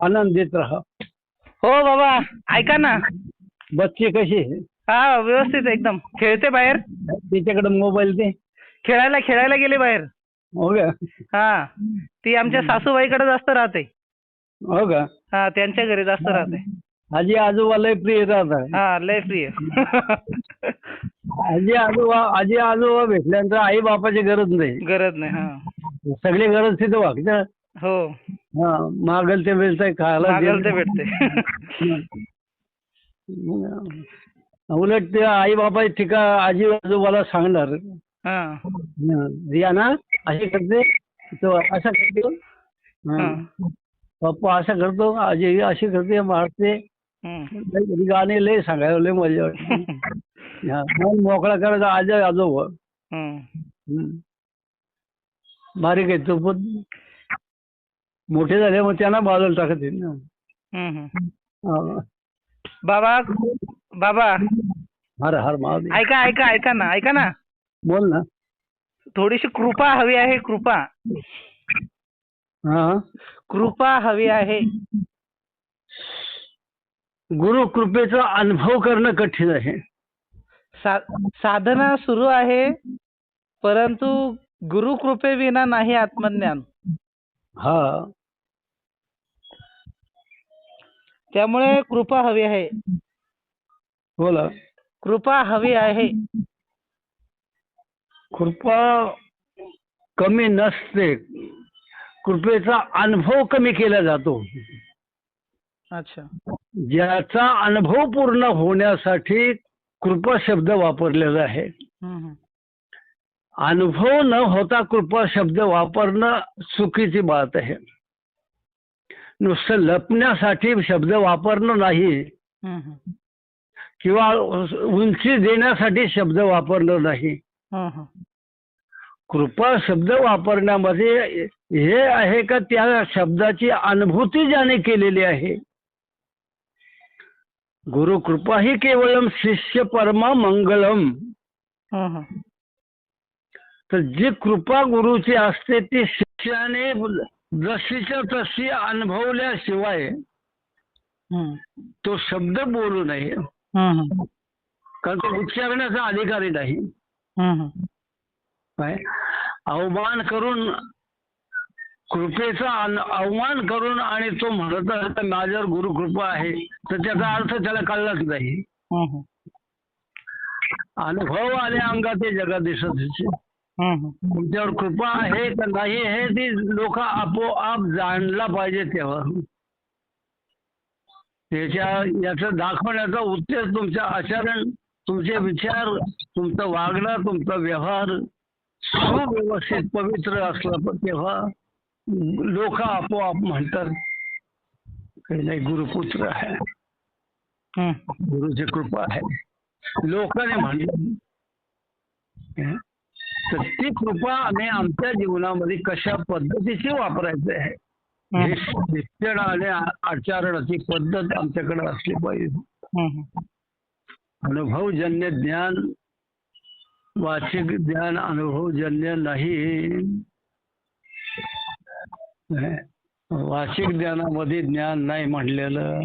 आनंद देत राहा. हो बाबा, ऐका ना. बच्चे कसे आहे? हा, व्यवस्थित एकदम. खेळते बाहेर. तिच्याकडे मोबाईल दे. खेळायला खेळायला गेले बाहेर. हो का? हा, ती आमच्या सासूबाईकडे जास्त राहते. हो का? हा, त्यांच्या घरी जास्त राहते. आजी आजोबा लय प्रिय राहतात. हा, लय प्रिय. आजी आजोबा भेटल्यानंतर आई बापाची गरज नाही. गरज नाही. हा, सगळी गरज तिथं वागतात. हो, हा, मागल ते भेटतंय खायला मागल ते भेटते. उलट ते आई बाबा ठिका आजी आजोबाला सांगणार, हा, रिया ना अशी करते, तो असा करतो, हा, पप्पा असा करतो, आजी अशी करते, मारते. हम्म. गाणे लय सांगायला लय मजा वाटते. मन मोकळा करायचा आजी आजोबा. हम्म. बारीक आहे तो पण मोठे झाले मग त्यांना बाजूला टाकत येईल ना. हम्म. हा. बाबा बाबा, हर हर महादेव. ऐका ऐका ऐका ना, ऐका ना. बोल ना. थोडीशी कृपा हवी आहे. कृपा हा, कृपा हवी आहे. गुरु कृपेचा अनुभव करणं कठीण आहे. साधना सुरू आहे, परंतु गुरु कृपेविना नाही आत्मज्ञान. हा, त्यामुळे कृपा हवी आहे. बोला. कृपा हवी आहे. कृपा कमी नसते, कृपेचा अनुभव कमी केला जातो. अच्छा. ज्याचा अनुभव पूर्ण होण्यासाठी कृपा शब्द वापरलेला आहे. अनुभव न होता कृपा शब्द वापरणं चुकीची बात आहे. नुसतं लपण्यासाठी शब्द वापरणं नाही, किंवा उंची देण्यासाठी शब्द वापरणं नाही. कृपा शब्द वापरण्यामध्ये हे आहे का त्या शब्दाची अनुभूती ज्याने केलेली आहे. गुरु कृपा ही केवळम शिष्य परमा मंगलम. तर जी कृपा गुरुची असते ती शिष्याने जशीच्या तशी अनुभवल्याशिवाय तो शब्द बोलू नये, कारण तो उच्चारण्याचा अधिकारी नाही. अवमान करून कृपेचा अवमान करून आणि तो म्हणत माझ्यावर गुरु कृपा आहे, तर त्याचा अर्थ त्याला कळलाच नाही. अनुभव आले अंगात ते जगा दिसत. तुमच्यावर कृपा आहे का नाही हे ती लोक आपोआप जाणला पाहिजे. तेव्हा याचं दाखवण्याचा उद्देश तुमचं आचरण, तुमचे विचार, तुमचं वागणं, तुमचा व्यवहार सुव्यवस्थित पवित्र असला तेव्हा लोक आपोआप म्हणतात काही नाही गुरुपुत्र आहे, गुरुची कृपा आहे. लोकांनी म्हणलं तर ती कृपा आम्ही आमच्या जीवनामध्ये कशा पद्धतीची वापरायची आहे हे शिक्षण आणि आचरणाची पद्धत आमच्याकडे असली पाहिजे. अनुभवजन्य ज्ञान, वाचिक ज्ञान अनुभवजन्य नाही. वाचिक ज्ञानामध्ये ज्ञान नाही म्हणलेलं.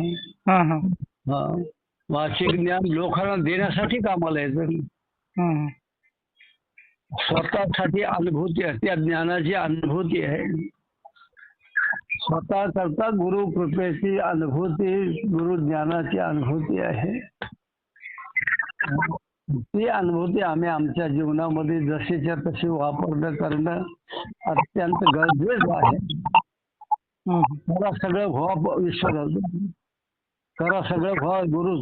वाचिक ज्ञान लोकांना देण्यासाठी कामाला येतं. स्वतःसाठी अनुभूती आहे, त्या ज्ञानाची अनुभूती आहे. स्वतः करता गुरु कृपेची अनुभूती, गुरु ज्ञानाची अनुभूती आहे. ती अनुभूती आम्ही आमच्या जीवनामध्ये जशीच्या तशी वापरणं करणं अत्यंत गरजेचं आहे. करा सगळं भाव ईश्वर, करा सगळं भाव गुरुच.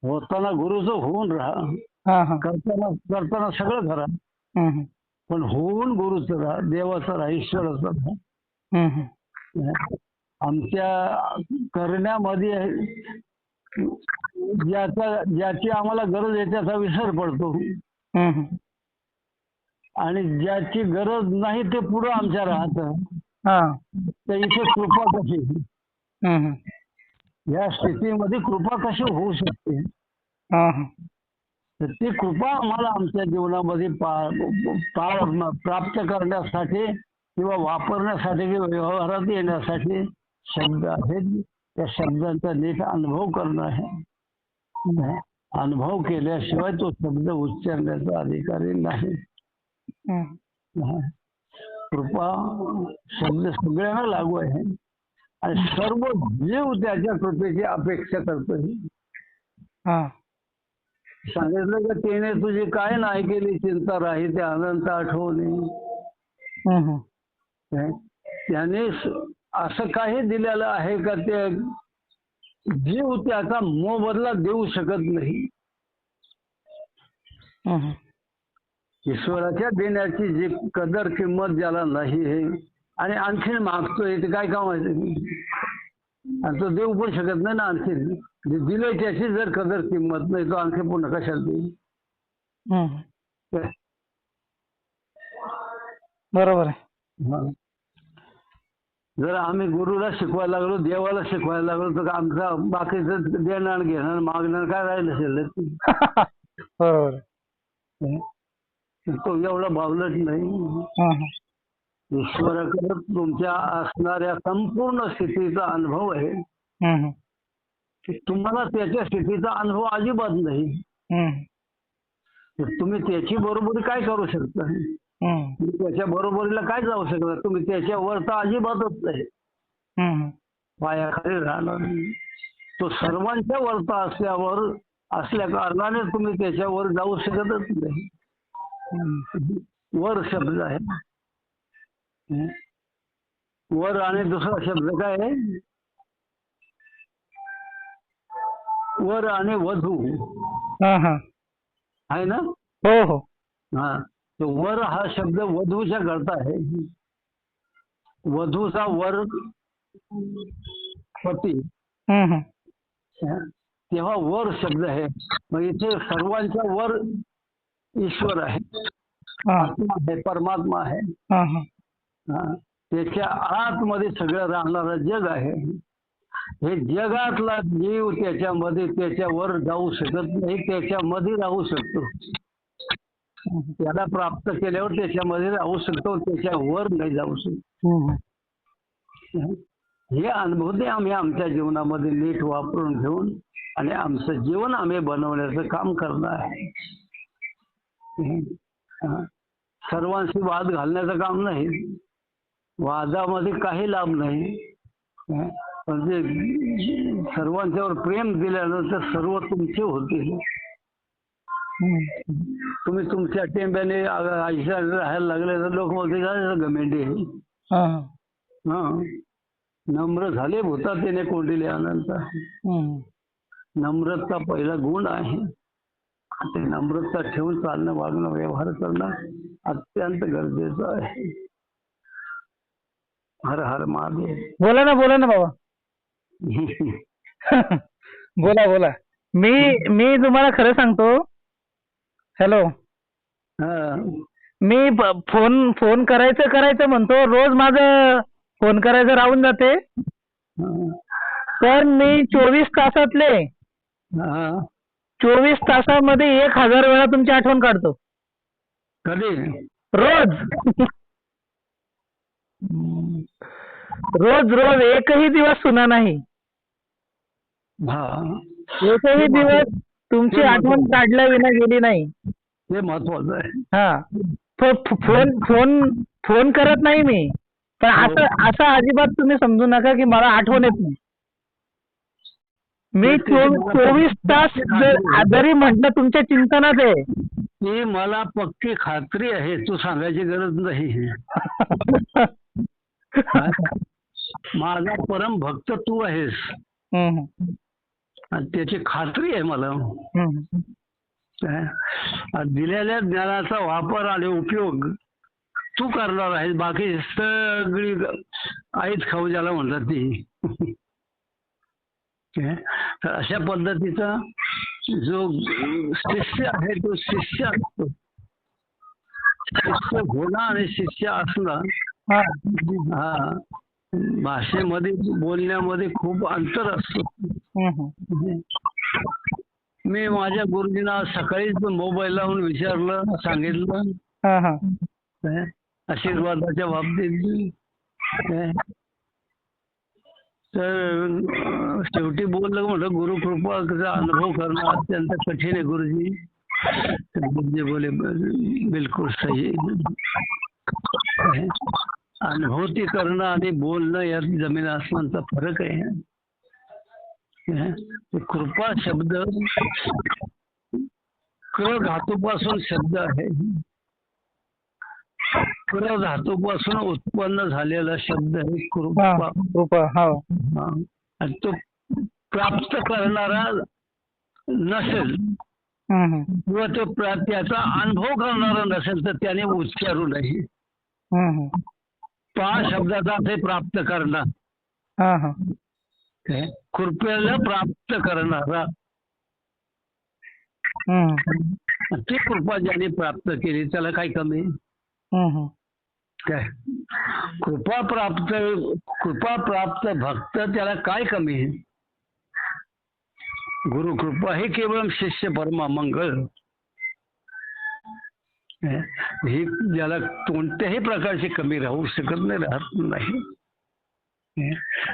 होताना गुरुच होऊन राहा, करताना सगळं करा, पण होऊन गुरुच राहा, देवाचं राहा, ईश्वराचं राहा. आमच्या करण्यामध्ये ज्याची आम्हाला गरज आहे त्याचा विसर पडतो, आणि ज्याची गरज नाही ते पुढं आमच्या राहत. तर इथे कृपा कशी, या स्थितीमध्ये कृपा कशी होऊ शकते, तर ती कृपा आम्हाला आमच्या जीवनामध्ये प्राप्त करण्यासाठी किंवा वापरण्यासाठी किंवा व्यवहारात येण्यासाठी शब्द आहेत. त्या शब्दांचा नीट अनुभव करणं आहे. अनुभव केल्याशिवाय तो शब्द उच्चारण्याचा अधिकारी नाही. कृपा शब्द सगळ्यांना लागू आहे आणि सर्व जीव त्याच्या कृपेची अपेक्षा करतो. सांगितलं का तिने तुझी काय नाही केली चिंता राही ते अनंत आठवणी. त्याने असं काही दिलेलं आहे का ते जीव त्याचा मोबदला देऊ शकत नाही. ईश्वराच्या देण्याची जी कदर किंमत ज्याला नाही आहे आणि आणखीन मागतोय ते काय कामाचं. आणि तो देऊ पण शकत नाही ना. आणखीन जे दिले त्याची जर कदर किंमत नाही तो आणखी पुन्हा कशाला देईल. बरोबर आहे. जर आम्ही गुरुला शिकवायला लागलो, देवाला शिकवायला लागलो, तर आमचा बाकीचं देणार घेणार मागणार काय राहिलं शिल्लक. बरोबर. तो एवढा बावलट नाही. ईश्वराकडे तुमच्या असणाऱ्या संपूर्ण स्थितीचा अनुभव आहे. तुम्हाला त्याच्या स्थितीचा अनुभव अजिबात नाही. तुम्ही त्याची बरोबरी काय करू शकता. त्याच्या बरोबरीला काय जाऊ शकता. तुम्ही त्याच्यावर तर अजिबातच नाही. पायाखाली राहणार. तो सर्वांच्या वरता असल्या कारणाने तुम्ही त्याच्यावर जाऊ शकतच नाही. वर शब्द आहे. वर आणि दुसरा शब्द काय आहे. वर आणि वधू आहे ना. हो हो. हा, तो वर हा शब्द वधूच्या करता आहे. वधूचा वर पती. तेव्हा वर शब्द आहे. मग इथे सर्वांच्या वर ईश्वर आहे, आत्मा आहे, परमात्मा आहे. त्याच्या आतमध्ये सगळं राहणारं जग आहे. हे जगातला जीव त्याच्यामध्ये त्याच्यावर जाऊ शकत नाही. त्याच्यामध्ये राहू शकतो. त्याला प्राप्त केल्यावर त्याच्यामध्ये राहू शकतो. त्याच्यावर नाही जाऊ शकतो. हे अनुभव ते आम्ही आमच्या जीवनामध्ये नीट वापरून घेऊन आणि आमचं जीवन आम्ही बनवण्याचं काम करणार आहे. सर्वांशी वाद घालण्याचं काम नाही. वादामध्ये काही लाभ नाही. पण ते सर्वांच्यावर प्रेम दिल्यानंतर सर्व तुमचे होतील. तुम्ही तुमच्या टेंब्याने आयुष्यात राहायला लागले तर लोक म्हणते गमेंडे. नम्र झाले होता त्याने कोंडिले अनंत. नम्रता पहिला गुण आहे. ते नम्रता ठेवून चालणं, वागणं, व्यवहार करणं अत्यंत गरजेचं आहे. हर हर महादेव. बोला ना बाबा. बोला. मी तुम्हाला खरं सांगतो. हॅलो. मी फोन करायचं म्हणतो. रोज माझं फोन करायचं राहून जाते. पण मी 24 तासातले 24 तासामध्ये 1000 वेळा तुमची आठवण काढतो. कधी? रोज. रोज एकही दिवस सुना नाही. एकही दिवस तुमची आठवण काढल्या विना गेली नाही. हे महत्वाचं आहे. फोन करत नाही मी. पण असं अजिबात तुम्ही समजू नका की मला आठवण येत नाही. मी 24 तास जरी म्हटलं तुमच्या चिंतनात आहे. ती मला पक्की खात्री आहे. तू सांगायची गरज नाही. माझा परम भक्त तू आहेस आणि त्याची खात्री आहे मला. दिलेल्या ज्ञानाचा वापर आणि उपयोग तू करणार आहेस. बाकी सगळी आईच खाऊ ज्याला म्हणतात ती. तर अशा पद्धतीचा जो शिष्य आहे तो शिष्य असतो. शिष्य होणं आणि शिष्य असणं भाषेमध्ये बोलण्यामध्ये खूप अंतर असतो. मी माझ्या गुरुजींना सकाळीच मोबाईल लावून विचारलं, सांगितलं आशीर्वादाच्या बाबतीत. तर शेवटी बोललं म्हटलं गुरुकृपाचा अनुभव करणं अत्यंत कठीण आहे गुरुजी. तर गुरुजी बोले बिलकुल सही आहे. अनुभूती करणं आणि बोलणं यात जमीन आसमानचा फरक आहे. कृपा शब्द क्र धातूपासून शब्द आहे. क्र धातूपासून उत्पन्न झालेला शब्द आहे कृपा. कृपा. आणि तो प्राप्त करणारा नसेल किंवा तो त्याचा अनुभव करणारा नसेल तर त्याने उच्चारू नये. पा शब्दाचा ते प्राप्त करणार. कृपेला प्राप्त करणारा ती कृपा ज्याने प्राप्त केली त्याला काय कमी काय. कृपा प्राप्त भक्त त्याला काय कमी. गुरु कृपा हे केवळ शिष्य परमा मंगळ. ही ज्याला कोणत्याही प्रकारची कमी राहू शकत नाही, राहत नाही.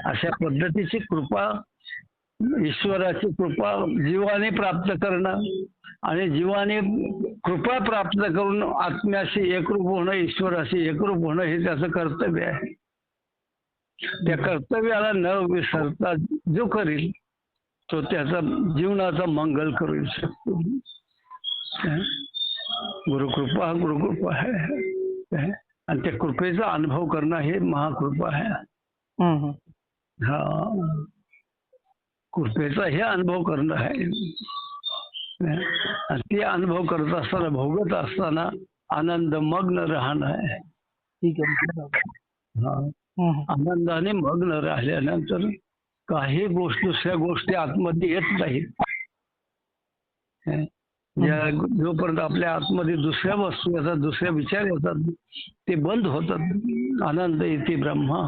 अशा पद्धतीची कृपा, ईश्वराची कृपा जीवाने प्राप्त करणं आणि जीवाने कृपा प्राप्त करून आत्म्याशी एकरूप होणं, ईश्वराशी एकरूप होणं हे त्याचं कर्तव्य आहे. त्या कर्तव्याला न विसरता जो करील तो त्याचा जीवनाचा मंगल करू शकतो. गुरुकृपा हा गुरुकृपा आहे आणि त्या कृपेचा अनुभव करणं हे महाकृपा आहे. हा कृपेचा हे अनुभव करणं आहे. ते अनुभव करत असताना, भोगत असताना आनंद मग्न राहणं आहे. आनंदाने मग्न राहिल्यानंतर काही दुसऱ्या गोष्टी आतमध्ये येत नाहीत. जोपर्यंत आपल्या आतमध्ये दुसऱ्या वस्तू येतात, दुसऱ्या विचार येतात, ते बंद होतात. आनंद येते ब्रह्मा.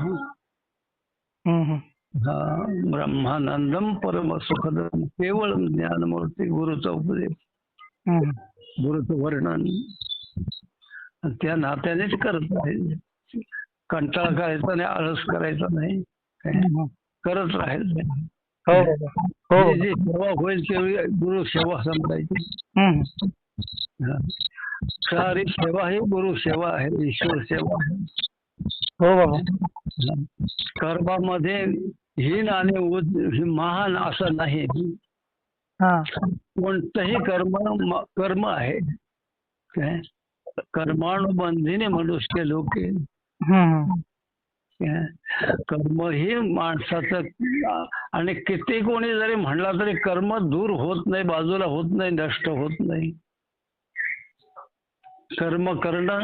ब्रह्मानंदम परम सुखदम केवळ ज्ञानमूर्ती. गुरुचा उपदेश, गुरुचं वर्णन त्या नात्यानेच करत आहे. कंटाळा करायचा नाही, आळस करायचा नाही, करत राहायचं. जी सेवा होईल तेवढी गुरु सेवा समजायची. सारी सेवा ही गुरु सेवा आहे, ईश्वर सेवा आहे. कर्मामध्ये हीन आणि महान असं नाही. कोणतंही कर्म आहे. कर्मानुबंधीने मनुष्य लोके. कर्म ही माणसाचं, आणि किती कोणी जरी म्हणला तरी कर्म दूर होत नाही, बाजूला होत नाही, नष्ट होत नाही. कर्म करणं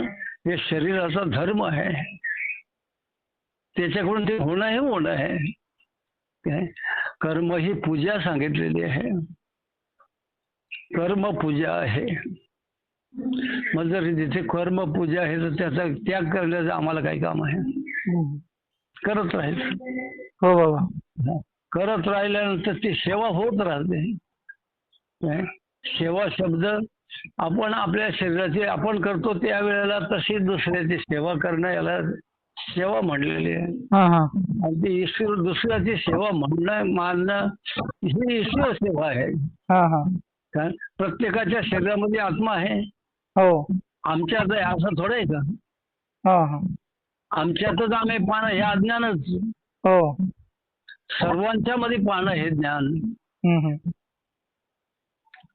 हे शरीराचा धर्म आहे. त्याच्याकडून ते होणं हे होणं आहे. कर्म ही पूजा सांगितलेली आहे. कर्म पूजा आहे. मग जर तिथे कर्म पूजा आहे तर त्याचा त्याग करण्याचं आम्हाला काही काम आहे. करत राहायचं. हो बाबा. करत राहिल्यानंतर ती सेवा होत राहते. सेवा शब्द आपण आपल्या शरीराची आपण करतो त्यावेळेला तशी दुसऱ्याची सेवा करणं याला सेवा म्हणलेली आहे. आणि ईश्वर दुसऱ्याची सेवा मानणं ही ईश्वर सेवा आहे. कारण प्रत्येकाच्या शरीरामध्ये आत्मा आहे. आमच्यात असं थोडं आहे का. आमच्यातच आम्ही पाहणं हे अज्ञानच. सर्वांच्या मध्ये पाहणं हे ज्ञान.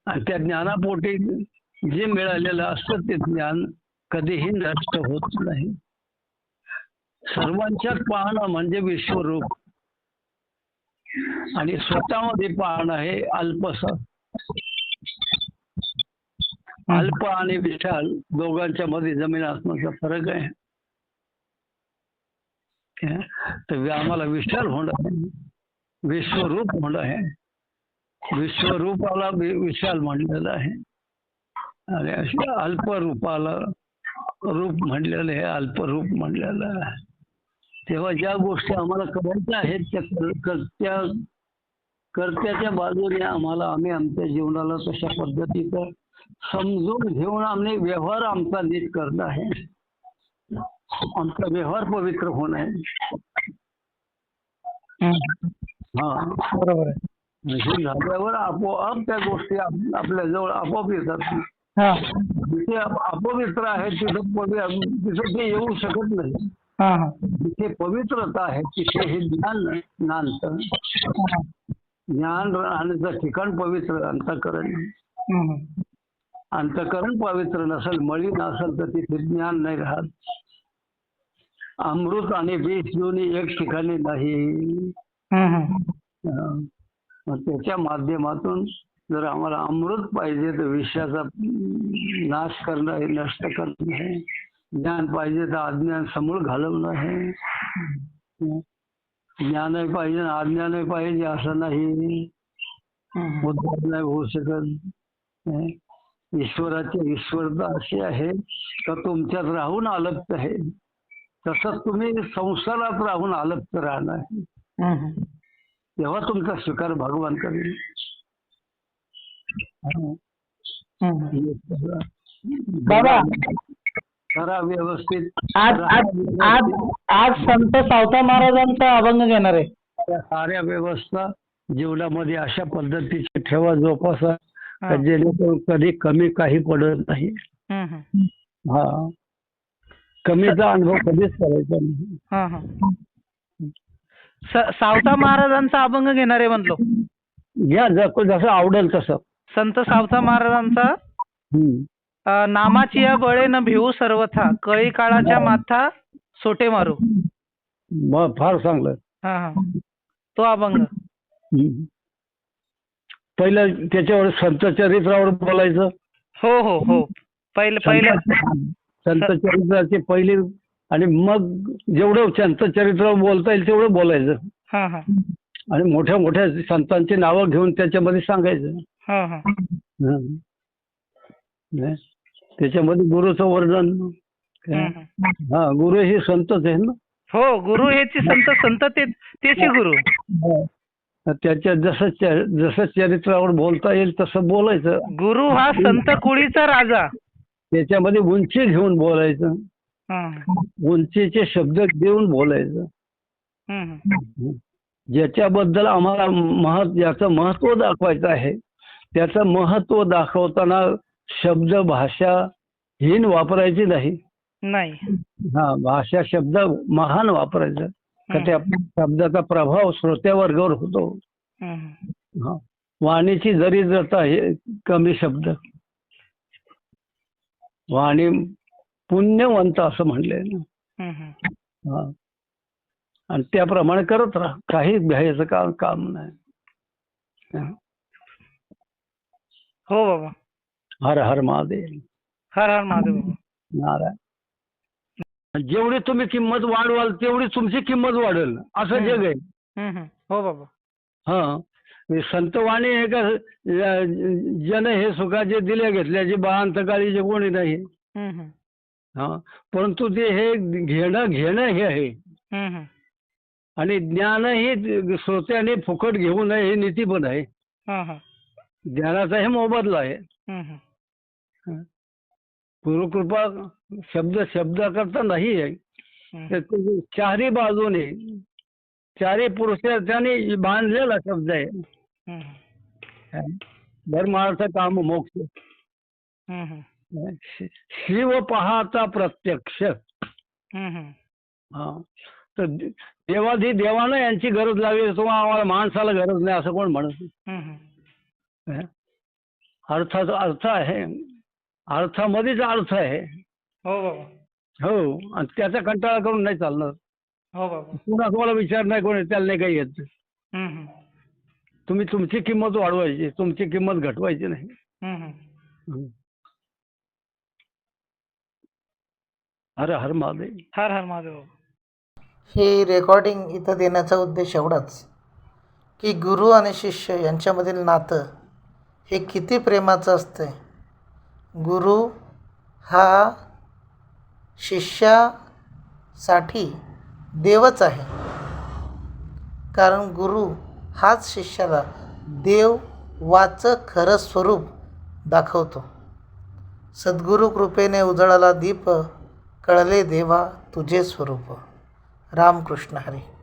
आणि त्या ज्ञानापोटी जे मिळालेलं असतं ते ज्ञान कधीही नष्ट होत नाही. सर्वांच्यात पाहणं म्हणजे विश्वरूप, आणि स्वतःमध्ये पाहणं हे अल्पस. अल्प आणि विशाल दोघांच्या मध्ये जमीन आसमानचा फरक आहे. तर आम्हाला विशाल होणं आहे, विश्वरूप होणं आहे. विश्वरूपाला विशाल म्हणलेलं आहे आणि अल्परूपाला रूप म्हणलेलं आहे, अल्परूप म्हणलेलं आहे. तेव्हा ज्या गोष्टी आम्हाला करायच्या आहेत त्या कर्त्याच्या बाजूने आम्ही आमच्या जीवनाला तशा पद्धतीचं समजून घेऊन आम्ही व्यवहार आमचा नीट करणं आहे. आमचा व्यवहार पवित्र होणं आहे. हा, बरोबर आहे. हे झाल्यावर आपोआप त्या गोष्टी आपल्या जवळ आपोआप येतात. हा जिथे अपवित्र आहे तिथं ते येऊ शकत नाही. हा हा जिथे पवित्रता आहे तिथे हे ज्ञान नांदतं. ज्ञान राहण्याचं ठिकाण पवित्र अंतःकरण. अंतःकरण पवित्र नसेल, मलिन असेल तर तिथे ज्ञान नाही राहत. अमृत आणि विष दोन्ही एक ठिकाणी नाही. मग त्याच्या माध्यमातून जर आम्हाला अमृत पाहिजे तर विषयाचा नाश करणं आहे, नष्ट करणं आहे. ज्ञान पाहिजे तर अज्ञान समूळ घालवणं आहे. ज्ञानही पाहिजे अज्ञानही पाहिजे असं नाही. उद्धार नाही होऊ शकत. ईश्वराची ईश्वरता अशी आहे का तुमच्यात राहून अलक्त आहे. तसंच तुम्ही संसारात राहून अलक्त राहणार. तेव्हा तुमचा स्वीकार भगवान करेल. बाबा खरा व्यवस्थित आज आज आज आज संत सावता महाराजांचा अभंग घेणार आहे. त्या साऱ्या व्यवस्था जीवनामध्ये अशा पद्धतीची ठेवा, जोपासा, जेणेकरून कधी कमी काही पडत नाही. हा, कमीचा अनुभव कधीच करायचा नाही. सावता महाराजांचा अभंग घेणार आहे म्हणलो. घ्या, जसं आवडेल तसं. संत सावता महाराजांचा नामाची या बळे न भिवू सर्वथा, कळी काळाच्या माथा सोटे मारू. फार चांगलं. तो अभंग. पहिलं त्याच्यावर संत चरित्रावर बोलायचं. हो हो हो, पहिलं संत चरित्राची पहिली, आणि मग जेवढं संत चरित्रावर बोलता येईल तेवढं बोलायचं. आणि मोठ्या मोठ्या संतांची नावं घेऊन त्याच्यामध्ये सांगायचं. त्याच्यामध्ये गुरुचं वर्णन. हा, गुरु हे संतच आहे ना. हो, गुरु हेची संत तेची गुरु. त्याच्या जसं चरित्रावर बोलता येईल तसं बोलायचं. गुरु हा संत कुळीचा राजा. त्याच्यामध्ये उंची घेऊन बोलायचं. उंचीचे शब्द देऊन बोलायचं. ज्याच्याबद्दल आम्हाला याचं महत्व दाखवायचं आहे, त्याचं महत्व दाखवताना शब्द भाषा हीन वापरायची नाही. हा, भाषा शब्द महान वापरायचं. का त्या शब्दाचा प्रभाव श्रोत्यावर्गावर होतो. हा, वाणीची दरिद्रता हे कमी शब्द. वाणी पुण्यवंत असं म्हणलंय ना. हा, आणि त्याप्रमाणे करत राहा, काही भ्यायचं काम नाही. हो बाबा. हर हर महादेव. हर हर महादेव. नारायण. जेवढी तुम्ही किंमत वाढवाल तेवढी तुमची किंमत वाढेल, असं जग आहे. हो बाबा. हा, संतवाणी हे का जन हे सुखाचे दिले घेतल्याचे बांतकाळी जे कोणी नाही. हा, परंतु ते हे घेणं हे आहे. आणि ज्ञान हे श्रोत्याने फुकट घेऊ नये हे नीती पण आहे. ज्ञानाचा हे मोबदला आहे. गुरुकृपा शब्द करता नाही आहे. चारी बाजूने चारी पुरुषार्थाने बांधलेला शब्द आहे. धर्मार्थ काम मोक्ष. शिव पाहता प्रत्यक्ष. हा, तर देवाधी देवानं यांची गरज लागली, तेव्हा आम्हाला माणसाला गरज नाही असं कोण म्हणत. अर्थाचा अर्थ आहे, अर्थामध्येच अर्थ आहे. हो बाबा. हो, आणि त्याचा कंटाळा करून नाही चालणार. हो बाबा. पुन्हा तुम्हाला विचार नाही कोणी, त्याला नाही काही येत. तुम्ही तुमची किंमत वाढवायची, तुमची किंमत घटवायची नाही. हर हर महादेव. हर हर महादेव. ही रेकॉर्डिंग इथं देण्याचा उद्देश एवढाच की गुरु आणि शिष्य यांच्यामधील नातं हे किती प्रेमाचं असतं. गुरु हा शिष्यासाठी देवच आहे, कारण गुरु हाच शिष्याला देवाचं खरं स्वरूप दाखवतो. सद्गुरु कृपेने उजळाला दीप, कळले देवा तुझे स्वरूप. रामकृष्ण हरी.